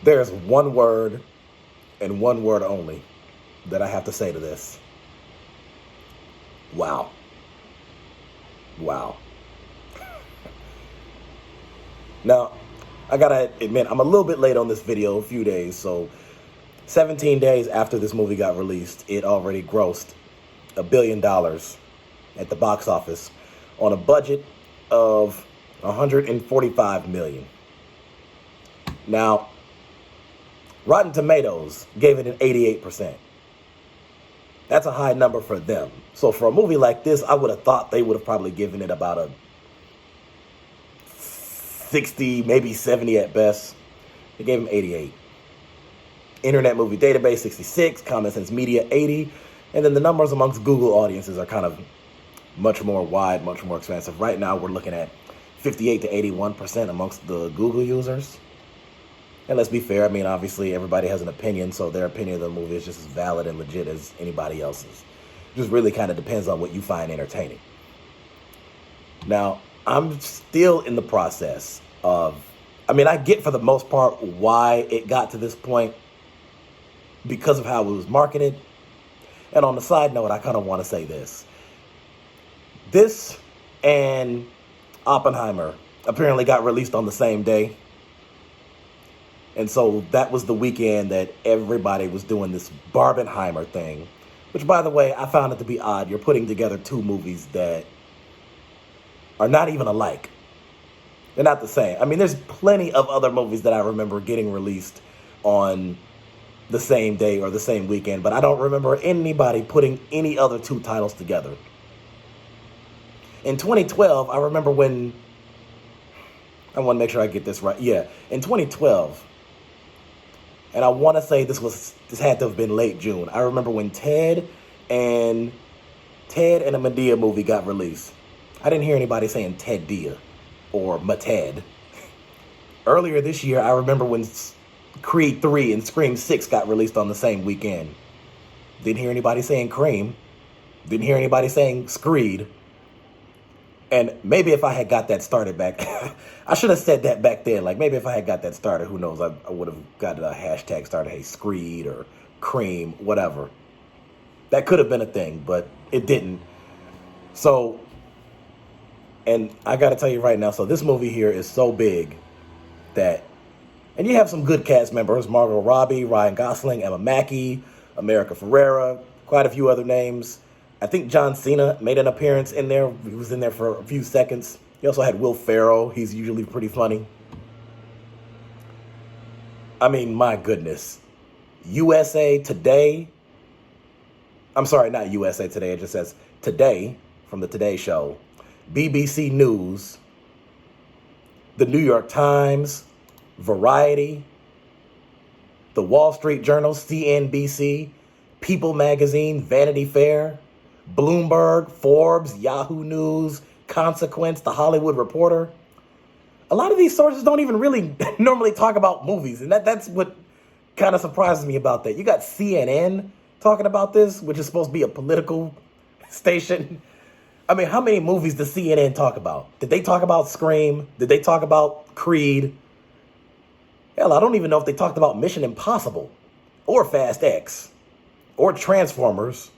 There's one word and one word only that I have to say to this. Wow. Wow. Now, I gotta admit, I'm a little bit late on this video, a few days. So 17 days after this movie got released, it already grossed $1 billion at the box office on a budget of $145 million. Now, Rotten Tomatoes gave it an 88%. That's a high number for them. So for a movie like this, I would have thought they would have probably given it about a 60, maybe 70 at best. They gave him 88. Internet Movie Database, 66. Common Sense Media, 80. And then the numbers amongst Google audiences are kind of much more wide, much more expansive. Right now, we're looking at 58 to 81% amongst the Google users. And let's be fair, I mean, obviously, everybody has an opinion, so their opinion of the movie is just as valid and legit as anybody else's. It just really kind of depends on what you find entertaining. Now, I'm still in the process of, I get for the most part why it got to this point because of how it was marketed. And on the side note, I kind of want to say this. This and Oppenheimer apparently got released on the same day. And so that was the weekend that everybody was doing this Barbenheimer thing, which, by the way, I found it to be odd. You're putting together two movies that are not even alike. They're not the same. I mean, there's plenty of other movies that I remember getting released on the same day or the same weekend, but I don't remember anybody putting any other two titles together. In 2012, I remember when, I want to make sure I get this right. Yeah, in 2012, and I want to say this had to have been late June. I remember when Ted and a Medea movie got released. I didn't hear anybody saying Ted Dia or Mated. Earlier this year, I remember when Creed 3 and Scream 6 got released on the same weekend. Didn't hear anybody saying Cream. Didn't hear anybody saying Screed. And maybe if I had got that started back, I should have said that back then. Like, maybe if I had got that started, who knows? I would have got a hashtag started, hey, Screed or Cream, whatever. That could have been a thing, but it didn't. So, and I got to tell you right now, so this movie here is so big that, and you have some good cast members, Margot Robbie, Ryan Gosling, Emma Mackey, America Ferrera, quite a few other names. I think John Cena made an appearance in there. He was in there for a few seconds. He also had Will Ferrell. He's usually pretty funny. I mean, my goodness. USA Today. I'm sorry, not USA Today. It just says Today from the Today Show. BBC News. The New York Times. Variety. The Wall Street Journal. CNBC. People Magazine. Vanity Fair. Bloomberg, Forbes, Yahoo News, Consequence, The Hollywood Reporter. A lot of these sources don't even really normally talk about movies, and that's what kind of surprises me about that. You got CNN talking about this, which is supposed to be a political station. I mean, how many movies does CNN talk about? Did they talk about Scream? Did they talk about Creed? Hell, I don't even know if they talked about Mission Impossible or Fast X or Transformers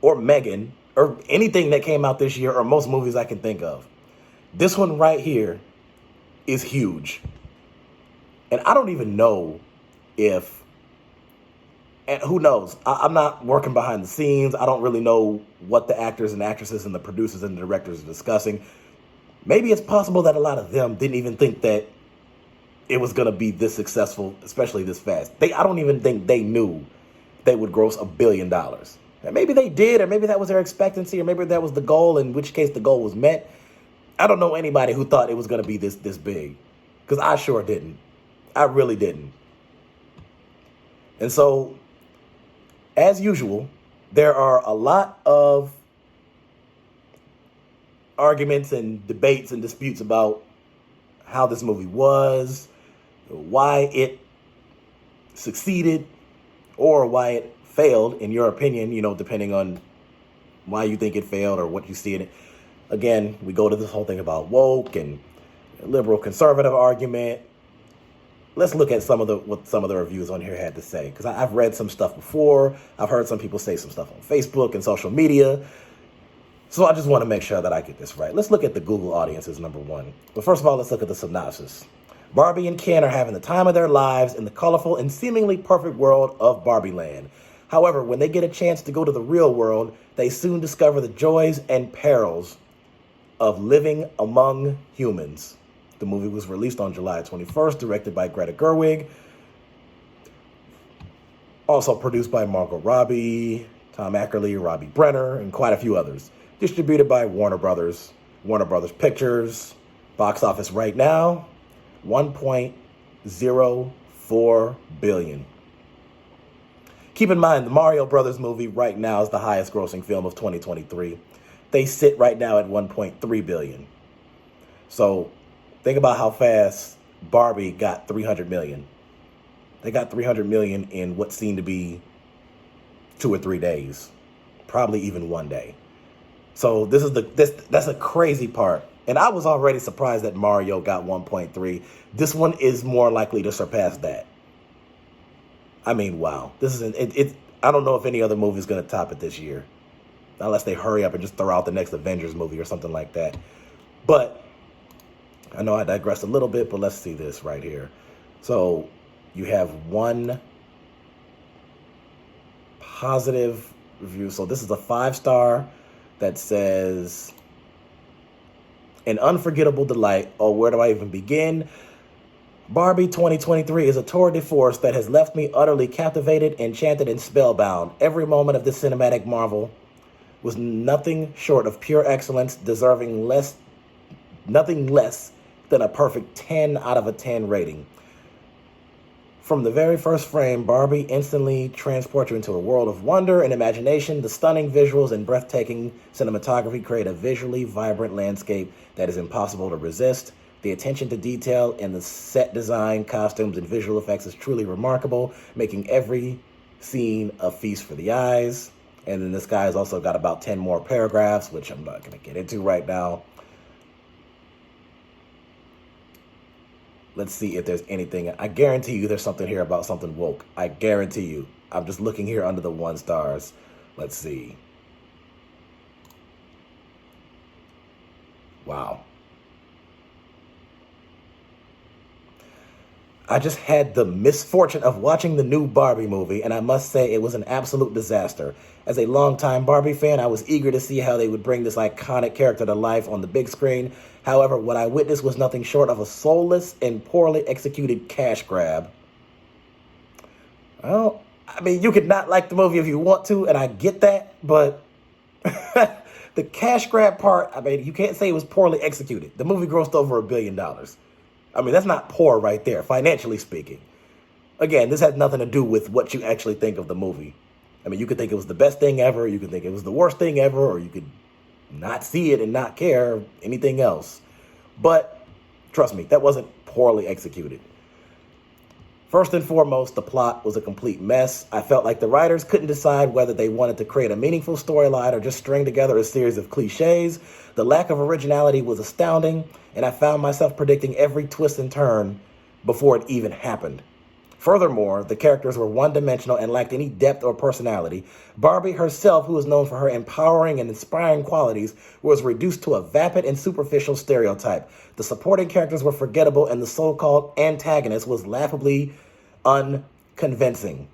or Megan, or anything that came out this year, or most movies I can think of. This one right here is huge. And I don't even know if, and who knows, I'm not working behind the scenes. I don't really know what the actors and actresses and the producers and the directors are discussing. Maybe it's possible that a lot of them didn't even think that it was going to be this successful, especially this fast. I don't even think they knew they would gross $1 billion. And maybe they did, or maybe that was their expectancy, or maybe that was the goal, in which case the goal was met. I don't know anybody who thought it was going to be this big, because I sure didn't. I really didn't. And so, as usual, there are a lot of arguments and debates and disputes about how this movie was, why it succeeded, or why it failed, in your opinion, depending on why you think it failed or what you see in it. Again, we go to this whole thing about woke and liberal conservative argument. let's look at what some of the reviews on here had to say, because I've read some stuff before. I've heard some people say some stuff on Facebook and social media. So I just want to make sure that I get this right. Let's look at the Google audiences, number one. But first of all, let's look at the synopsis. Barbie and Ken are having the time of their lives in the colorful and seemingly perfect world of Barbie Land. However, when they get a chance to go to the real world, they soon discover the joys and perils of living among humans. The movie was released on July 21st, directed by Greta Gerwig, also produced by Margot Robbie, Tom Ackerley, Robbie Brenner, and quite a few others. Distributed by Warner Brothers Pictures. Box office right now, $1.04 billion. Keep in mind, the Mario Brothers movie right now is the highest grossing film of 2023. They sit right now at $1.3 billion. So think about how fast Barbie got $300 million. They got $300 million in what seemed to be 2 or 3 days, probably even 1 day. So that's a crazy part. And I was already surprised that Mario got 1.3. This one is more likely to surpass that. I mean, wow. This is I don't know if any other movie is going to top it this year, unless they hurry up and just throw out the next Avengers movie or something like that. But I know I digressed a little bit, but let's see this right here. So you have one positive review. So this is a 5-star that says, an unforgettable delight. Oh, where do I even begin? Barbie 2023 is a tour de force that has left me utterly captivated, enchanted, and spellbound. Every moment of this cinematic marvel was nothing short of pure excellence, deserving nothing less than a perfect 10 out of a 10 rating. From the very first frame, Barbie instantly transports you into a world of wonder and imagination. The stunning visuals and breathtaking cinematography create a visually vibrant landscape that is impossible to resist. The attention to detail in the set design, costumes, and visual effects is truly remarkable, making every scene a feast for the eyes. And then this guy has also got about 10 more paragraphs, which I'm not going to get into right now. Let's see if there's anything. I guarantee you there's something here about something woke. I guarantee you. I'm just looking here under the 1 stars. Let's see. Wow. I just had the misfortune of watching the new Barbie movie, and I must say it was an absolute disaster. As a longtime Barbie fan, I was eager to see how they would bring this iconic character to life on the big screen. However, what I witnessed was nothing short of a soulless and poorly executed cash grab. Well, I mean, you could not like the movie if you want to, and I get that, but the cash grab part, I mean, you can't say it was poorly executed. The movie grossed over $1 billion. I mean, that's not poor right there, financially speaking. Again, this has nothing to do with what you actually think of the movie. I mean, you could think it was the best thing ever, you could think it was the worst thing ever, or you could not see it and not care, anything else. But trust me, that wasn't poorly executed. First and foremost, the plot was a complete mess. I felt like the writers couldn't decide whether they wanted to create a meaningful storyline or just string together a series of cliches. The lack of originality was astounding, and I found myself predicting every twist and turn before it even happened. Furthermore, the characters were one-dimensional and lacked any depth or personality. Barbie herself, who is known for her empowering and inspiring qualities, was reduced to a vapid and superficial stereotype. The supporting characters were forgettable, and the so-called antagonist was laughably unconvincing.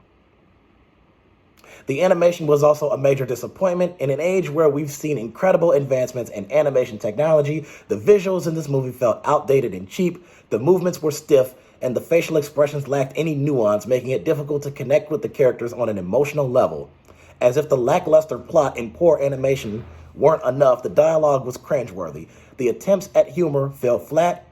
The animation was also a major disappointment. In an age where we've seen incredible advancements in animation technology, the visuals in this movie felt outdated and cheap. The movements were stiff, and the facial expressions lacked any nuance, making it difficult to connect with the characters on an emotional level. As if the lackluster plot and poor animation weren't enough, the dialogue was cringeworthy. The attempts at humor fell flat,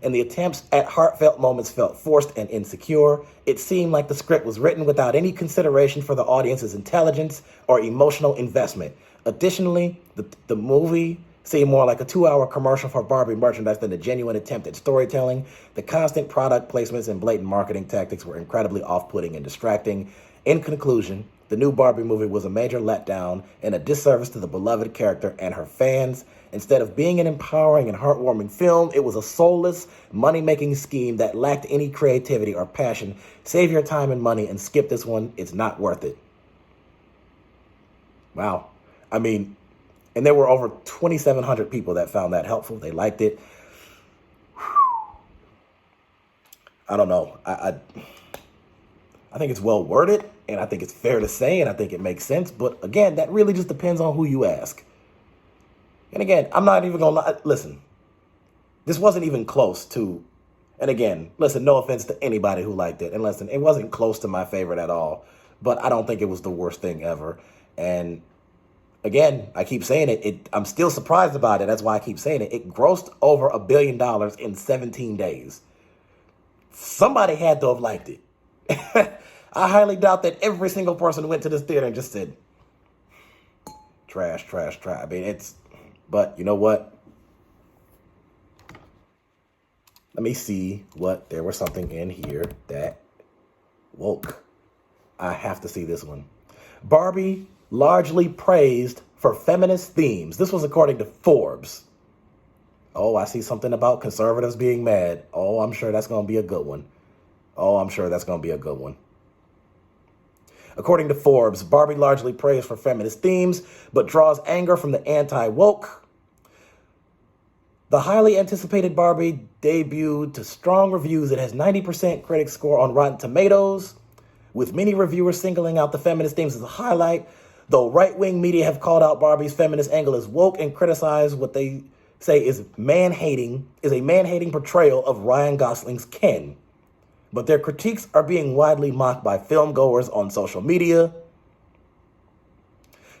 and the attempts at heartfelt moments felt forced and insecure. It seemed like the script was written without any consideration for the audience's intelligence or emotional investment. Additionally, the movie seemed more like a 2-hour commercial for Barbie merchandise than a genuine attempt at storytelling. The constant product placements and blatant marketing tactics were incredibly off-putting and distracting. In conclusion, the new Barbie movie was a major letdown and a disservice to the beloved character and her fans. Instead of being an empowering and heartwarming film, it was a soulless, money-making scheme that lacked any creativity or passion. Save your time and money and skip this one. It's not worth it. Wow. I mean, and there were over 2,700 people that found that helpful. They liked it. I don't know. I think it's well worded, and I think it's fair to say, and I think it makes sense. But again, that really just depends on who you ask. And again, I'm not even going to lie. Listen, this wasn't even close to, and again, listen, no offense to anybody who liked it. And listen, it wasn't close to my favorite at all, but I don't think it was the worst thing ever. And again, I keep saying it. I'm still surprised about it. That's why I keep saying it. It grossed over $1 billion in 17 days. Somebody had to have liked it. I highly doubt that every single person went to this theater and just said, trash, trash, trash. I mean, but you know what? Let me see what, there was something in here that woke. I have to see this one. Barbie largely praised for feminist themes. This was according to Forbes. Oh, I see something about conservatives being mad. Oh, I'm sure that's going to be a good one. According to Forbes, Barbie largely praised for feminist themes, but draws anger from the anti-woke. The highly anticipated Barbie debuted to strong reviews. It has 90% critic score on Rotten Tomatoes, with many reviewers singling out the feminist themes as a highlight, though right-wing media have called out Barbie's feminist angle as woke and criticized what they say is a man-hating portrayal of Ryan Gosling's Ken. But their critiques are being widely mocked by film goers on social media.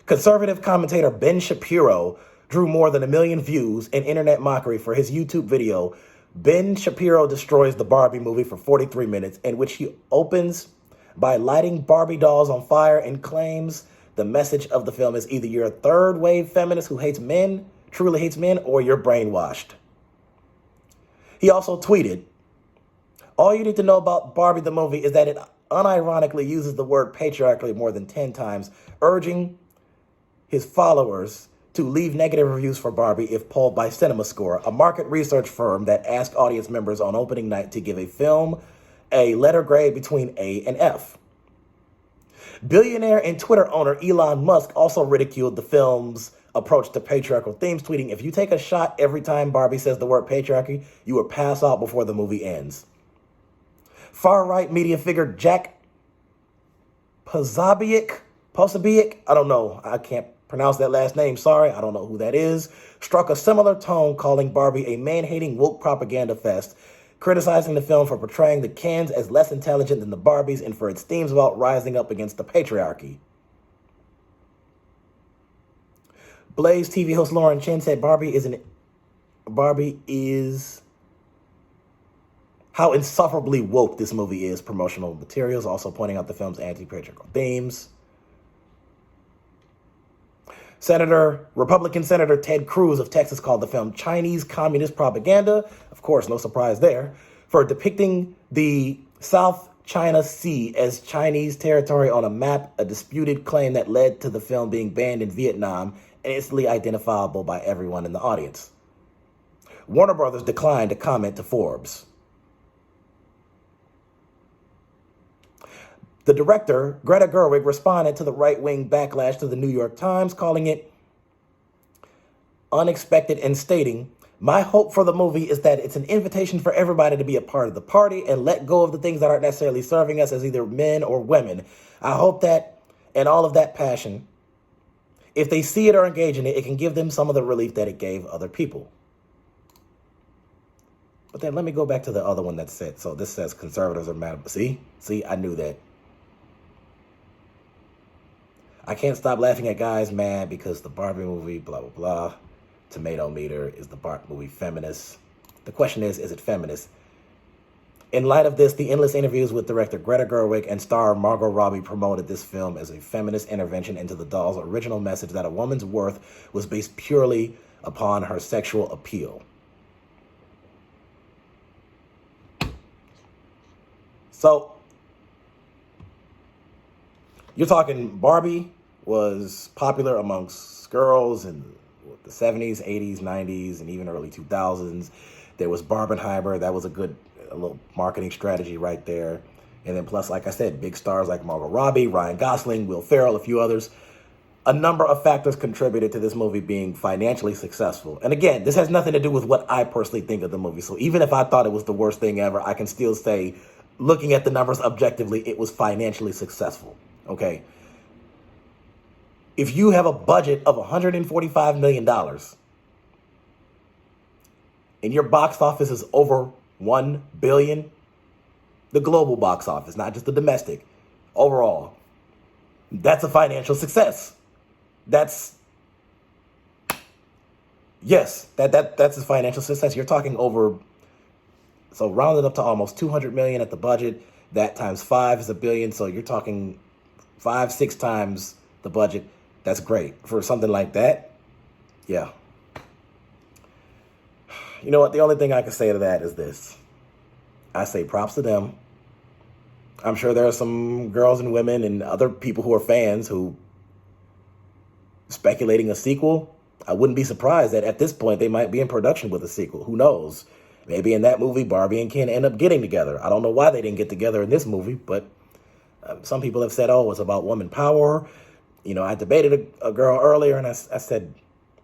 Conservative commentator Ben Shapiro drew more than 1 million views in internet mockery for his YouTube video, Ben Shapiro Destroys the Barbie Movie, for 43 minutes, in which he opens by lighting Barbie dolls on fire and claims the message of the film is either you're a third-wave feminist who truly hates men, or you're brainwashed. He also tweeted, all you need to know about Barbie the movie is that it unironically uses the word patriarchy more than 10 times, urging his followers to leave negative reviews for Barbie if polled by CinemaScore, a market research firm that asked audience members on opening night to give a film a letter grade between A and F. Billionaire and Twitter owner Elon Musk also ridiculed the film's approach to patriarchal themes, tweeting, if you take a shot every time Barbie says the word patriarchy, you will pass out before the movie ends. Far-right media figure Jack Posobiec, I don't know, I can't pronounce that last name, sorry, I don't know who that is, struck a similar tone, calling Barbie a man-hating woke propaganda fest, criticizing the film for portraying the Kens as less intelligent than the Barbies and for its themes about rising up against the patriarchy. Blaze TV host Lauren Chen said Barbie is how insufferably woke this movie is. Promotional materials also pointing out the film's anti-patriarchal themes. Republican Senator Ted Cruz of Texas called the film Chinese communist propaganda, of course, no surprise there, for depicting the South China Sea as Chinese territory on a map, a disputed claim that led to the film being banned in Vietnam and instantly identifiable by everyone in the audience. Warner Brothers declined to comment to Forbes. The director, Greta Gerwig, responded to the right-wing backlash to the New York Times, calling it unexpected and stating, my hope for the movie is that it's an invitation for everybody to be a part of the party and let go of the things that aren't necessarily serving us as either men or women. I hope that, and all of that passion, if they see it or engage in it, it can give them some of the relief that it gave other people. But then let me go back to the other one that said, so this says conservatives are mad. See, I knew that. I can't stop laughing at guys mad because the Barbie movie, blah, blah, blah. Tomato meter, is the Barbie movie feminist? The question is it feminist? In light of this, the endless interviews with director Greta Gerwig and star Margot Robbie promoted this film as a feminist intervention into the doll's original message that a woman's worth was based purely upon her sexual appeal. So, you're talking Barbie was popular amongst girls and the 70s, 80s, 90s, and even early 2000s. There was Barbenheimer. That was a little marketing strategy right there. And then plus, like I said, big stars like Margot Robbie, Ryan Gosling, Will Ferrell, a few others. A number of factors contributed to this movie being financially successful. And again, this has nothing to do with what I personally think of the movie. So even if I thought it was the worst thing ever, I can still say, looking at the numbers objectively, it was financially successful. Okay. If you have a budget of $145 million and your box office is over $1 billion, the global box office, not just the domestic, overall, that's a financial success. That's a financial success. You're talking over, so rounded up to almost 200 million at the budget. That times 5 is $1 billion. So you're talking 5-6 times the budget. That's great for something like that. Yeah. You know what? The only thing I can say to that is this. I say props to them. I'm sure there are some girls and women and other people who are fans who speculating a sequel. I wouldn't be surprised that at this point they might be in production with a sequel. Who knows? Maybe in that movie, Barbie and Ken end up getting together. I don't know why they didn't get together in this movie, but some people have said, oh, it's about woman power. You know, I debated a girl earlier and I said,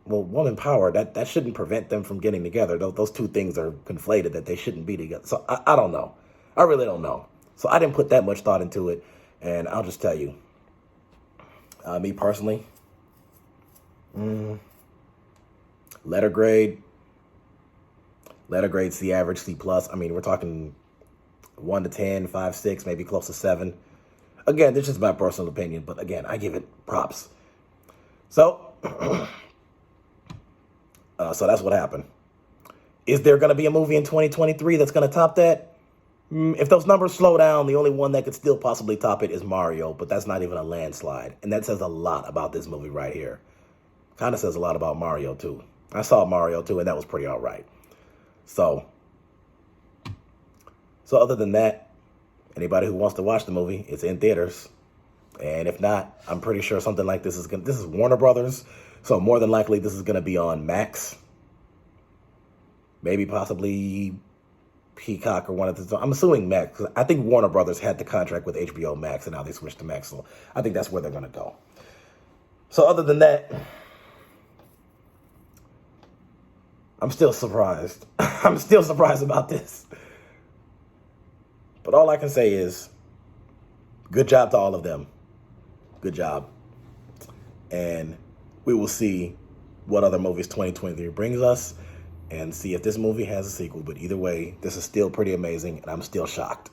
well, woman power, that shouldn't prevent them from getting together. Those two things are conflated, that they shouldn't be together. So I don't know. I really don't know. So I didn't put that much thought into it. And I'll just tell you, me personally, letter grade C, average C plus. I mean, we're talking 1 to 10, 5, 6, maybe close to 7. Again, this is my personal opinion, but again, I give it props. So, so that's what happened. Is there going to be a movie in 2023 that's going to top that? If those numbers slow down, the only one that could still possibly top it is Mario, but that's not even a landslide. And that says a lot about this movie right here. Kind of says a lot about Mario, too. I saw Mario, too, and that was pretty all right. So other than that, anybody who wants to watch the movie, it's in theaters. And if not, I'm pretty sure something like this is Warner Brothers. So more than likely, this is going to be on Max. Maybe possibly Peacock or one of the, I'm assuming Max. I think Warner Brothers had the contract with HBO Max and now they switched to Max. So I think that's where they're going to go. So other than that, I'm still surprised. I'm still surprised about this. But all I can say is good job to all of them. Good job. And we will see what other movies 2023 brings us and see if this movie has a sequel. But either way, this is still pretty amazing and I'm still shocked.